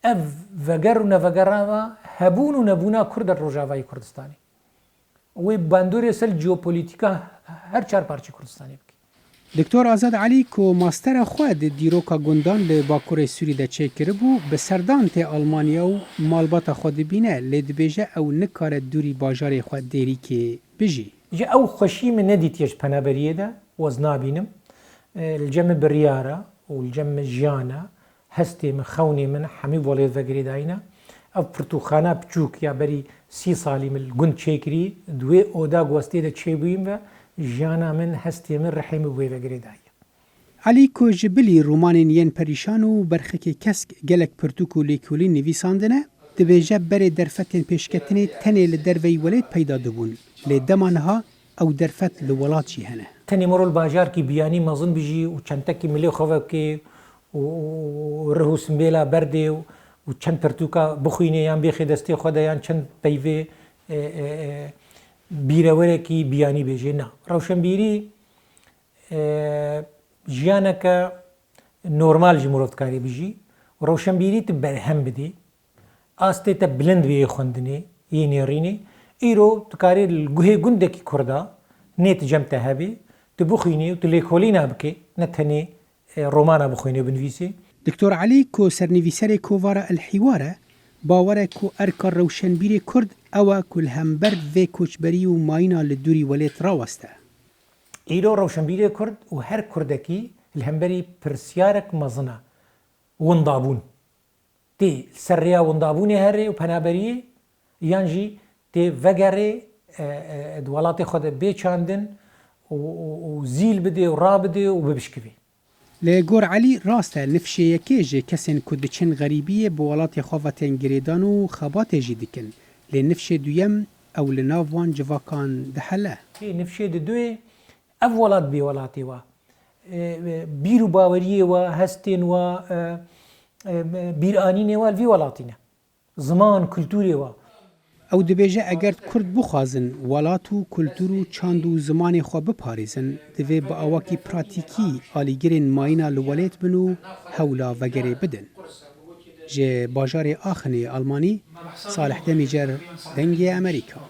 اف وگر و نوگراوا هبون و نبونا کرد روجاوای کردستانی و باندوری سل جیوپولیتیکا هر چار پارچه کردستانی بکی. دکتور آزاد علی کو ماستر خود دیروکا گندان ل باکور سوری ده چکر بو به سردان ته آلمانیا و مالبات خود بینه لید بیجه او نکار دوری باجار خود دیری که بجی. جا او خوشی من ندیتیش پنابریه ده وزنا بینم الجم بریاره و الجم جیانا هستی من خونی من حمی ولید وگری داینا او پرتوخانه بچوک یا بری 30 سالی من گند چکری دوی اودا گوستی ده چی بویم و جیانا من هستی من رحیم بوی وگری دایا. علی کو جبلی رومانین ین پریشان و برخک کسک گلک پرتوکو لیکولی نویساندنه دبیجه بر درفتین پیشکتنی تنی لدروی ولید پیدا دبون لدمانها او درفت لولاتشی هنه. تنی مرول باجار کی بیانی مزن بجی و چندتکی ملی خواب کی و رهو سنبیلا برده و چند پرتوکا بخوینه یان بیخی دستی خود یان چند پیوه بیروره کی بیانی بجی نه. روشنبیری جیانه که نورمال جی مرد کاری بجی و روشنبیری تبرهم بدی آسته تبلند بیه خوندنی یه نیرینی ایرو تکاری الگوه گنده کی کرده نیت جمع هبی تبخینی و تلیکولی نبکی نتنی رومانا بخوینی بنویسی. دکتور علی کو سرنویسر کووارا الحواره باوره کو ارکار روشنبیری کرد او کل همبر و کوچبری و ماینا لدوری ولیت راوسته. ایرو روشنبیری کرد و هر کردکی الهمبری پرسیارک مزنه وندابون. تی سریا وندابونی هره و پنابریه یانجی تی وگره دولات خود بیچاندن و زیل بده و را بده و ببشکوی. لگور علی راسته نفشه یکیجه کسین کدچن غریبیه بولات خواتن گریدان و خبات جدیکن لنفشه دویم او لناوان جواکان دحله. نفشه دوی اولاد بی ولاتی و بیرو باوریه و هستین و بیرانینه و الوی ولاتینه زمان کلتوری و او دبیجه اگر کرد بخوازن ولات و کلتور و چاند و زمان خو بپاریزن دوی با اواکی پراتیکی آلیگرین ماینا لولیت بنو هولا وگره بدن. جه باجار آخنی آلمانی صالح دمیجر دنگی امریکا.